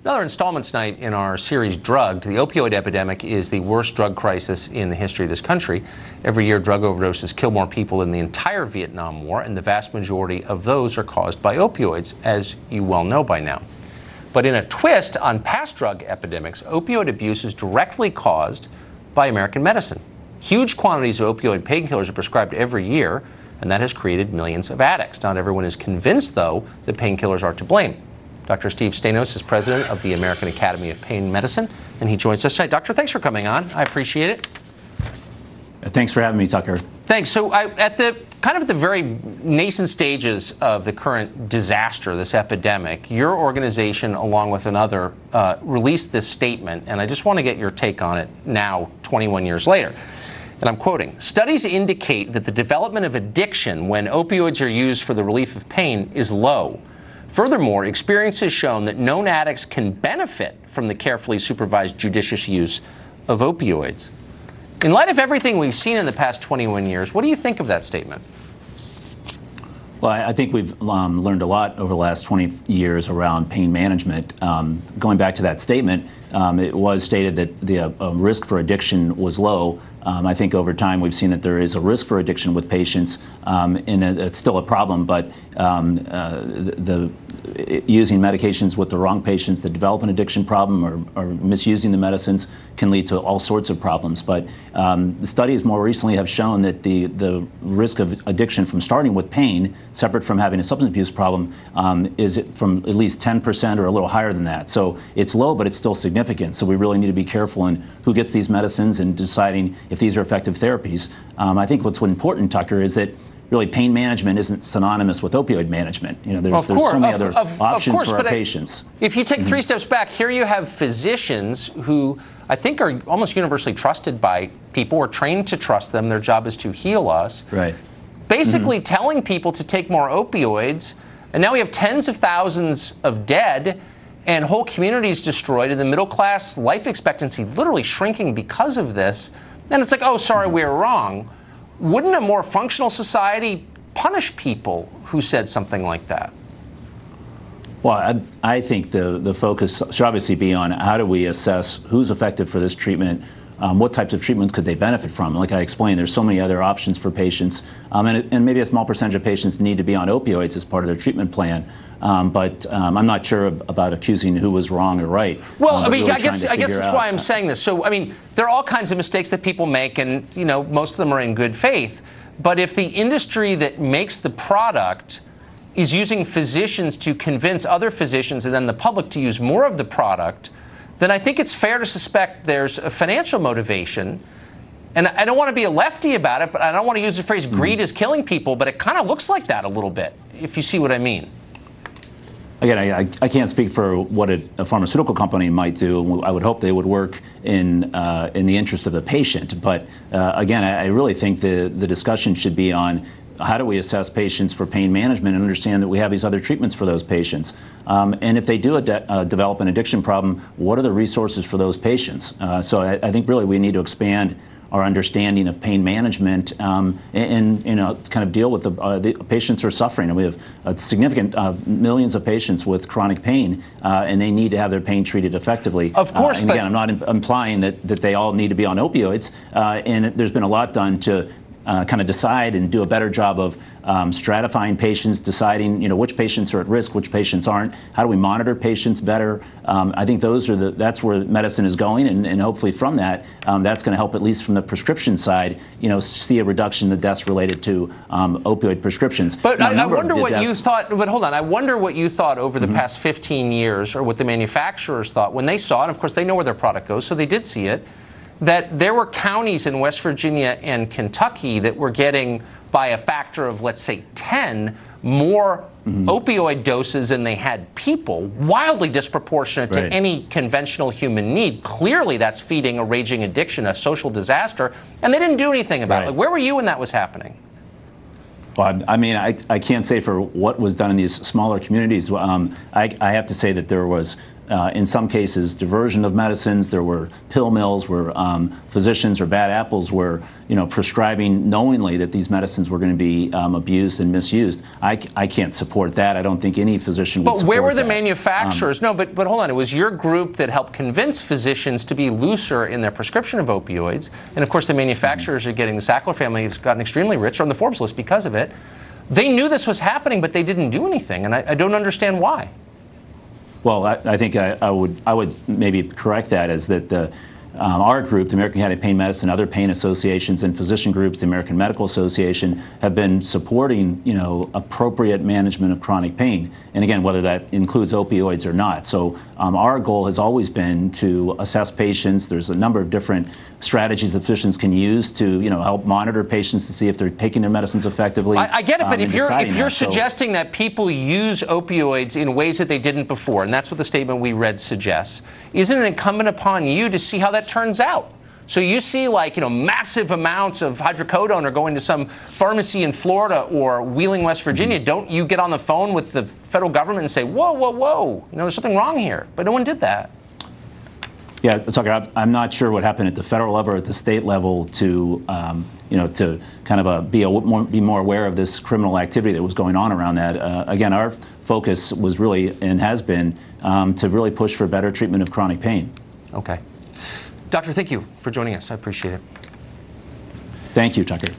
Another installment tonight in our series Drugged. The opioid epidemic is the worst drug crisis in the history of this country. Every year, drug overdoses kill more people than the entire Vietnam War, and the vast majority of those are caused by opioids, as you well know by now. But in a twist on past drug epidemics, opioid abuse is directly caused by American medicine. Huge quantities of opioid painkillers are prescribed every year, and that has created millions of addicts. Not everyone is convinced, though, that painkillers are to blame. Dr. Steve Stanos is president of the American Academy of Pain Medicine, and he joins us tonight. Doctor, thanks for coming on. I appreciate it. Thanks for having me, Tucker. Thanks. So at the very nascent stages of the current disaster, this epidemic, your organization, along with another, released this statement, and I just want to get your take on it now, 21 years later. And I'm quoting, "Studies indicate that the development of addiction when opioids are used for the relief of pain is low. Furthermore, experience has shown that known addicts can benefit from the carefully supervised, judicious use of opioids." In light of everything we've seen in the past 21 years, what do you think of that statement? Well, I think we've learned a lot over the last 20 years around pain management. Going back to that statement, it was stated that the risk for addiction was low. I think over time we've seen that there is a risk for addiction with patients, and it's still a problem, but using medications with the wrong patients that develop an addiction problem or misusing the medicines can lead to all sorts of problems. But the studies more recently have shown that the risk of addiction from starting with pain, separate from having a substance abuse problem, is from at least 10% or a little higher than that. So it's low, but it's still significant. So we really need to be careful in who gets these medicines and deciding if these are effective therapies. I think what's important, Tucker, is that really pain management isn't synonymous with opioid management. You know, there's so many other options for our patients. If you take three steps back, here you have physicians who I think are almost universally trusted by people or trained to trust them. Their job is to heal us. Right. Basically telling people to take more opioids, and now we have tens of thousands of dead and whole communities destroyed, and the middle class life expectancy literally shrinking because of this. And it's like, oh, sorry, we were wrong. Wouldn't a more functional society punish people who said something like that? Well, I think the focus should obviously be on how do we assess who's effective for this treatment, what types of treatments could they benefit from. Like I explained, there's so many other options for patients, and maybe a small percentage of patients need to be on opioids as part of their treatment plan. But I'm not sure about accusing who was wrong or right. Well, I mean, really I guess that's why I'm saying this. So, I mean, there are all kinds of mistakes that people make, and you know, most of them are in good faith. But if the industry that makes the product is using physicians to convince other physicians and then the public to use more of the product, then I think it's fair to suspect there's a financial motivation. And I don't want to be a lefty about it, but I don't want to use the phrase greed is killing people, but it kind of looks like that a little bit, if you see what I mean. Again, I can't speak for what a pharmaceutical company might do. I would hope they would work in the interest of the patient. But again, I really think the discussion should be on how do we assess patients for pain management and understand that we have these other treatments for those patients. And if they do develop an addiction problem, what are the resources for those patients? So I think really we need to expand our understanding of pain management and you know, kind of deal with the patients who are suffering. And we have a significant millions of patients with chronic pain, and they need to have their pain treated effectively. Of course, and again, I'm not implying that they all need to be on opioids, and there's been a lot done to kind of decide and do a better job of stratifying patients, deciding which patients are at risk, which patients aren't. How do we monitor patients better? I think that's where medicine is going, and hopefully from that, that's going to help at least from the prescription side, see a reduction in the deaths related to opioid prescriptions. But now, I wonder what you thought. But hold on, I wonder what you thought over the past 15 years, or what the manufacturers thought when they saw it. Of course, they know where their product goes, so they did see it. That there were counties in West Virginia and Kentucky that were getting, by a factor of, let's say, 10, more opioid doses than they had people, wildly disproportionate to any conventional human need. Clearly, that's feeding a raging addiction, a social disaster, and they didn't do anything about it. Like, where were you when that was happening? Well, I mean, I can't say for what was done in these smaller communities. I have to say that there was, in some cases, diversion of medicines. There were pill mills where physicians or bad apples were, prescribing knowingly that these medicines were going to be abused and misused. I can't support that. I don't think any physician would support that. But where were the manufacturers? No, but hold on. It was your group that helped convince physicians to be looser in their prescription of opioids. And of course, the manufacturers are getting, the Sackler family has gotten extremely rich on the Forbes list because of it. They knew this was happening, but they didn't do anything. And I don't understand why. Well, I think I would maybe correct that as that our group, the American Academy of Pain Medicine, other pain associations and physician groups, the American Medical Association, have been supporting, appropriate management of chronic pain. And again, whether that includes opioids or not. So our goal has always been to assess patients. There's a number of different strategies that physicians can use to, help monitor patients to see if they're taking their medicines effectively. I get it, but if you're suggesting that people use opioids in ways that they didn't before, and that's what the statement we read suggests, isn't it incumbent upon you to see how that turns out? So you see, massive amounts of hydrocodone are going to some pharmacy in Florida or Wheeling, West Virginia. Don't you get on the phone with the federal government and say, whoa, whoa, whoa, there's something wrong here? But no one did that. Yeah, Tucker, I'm not sure what happened at the federal level or at the state level to, to kind of be more aware of this criminal activity that was going on around that. Again, our focus was really and has been to really push for better treatment of chronic pain. Okay. Doctor, thank you for joining us. I appreciate it. Thank you, Tucker.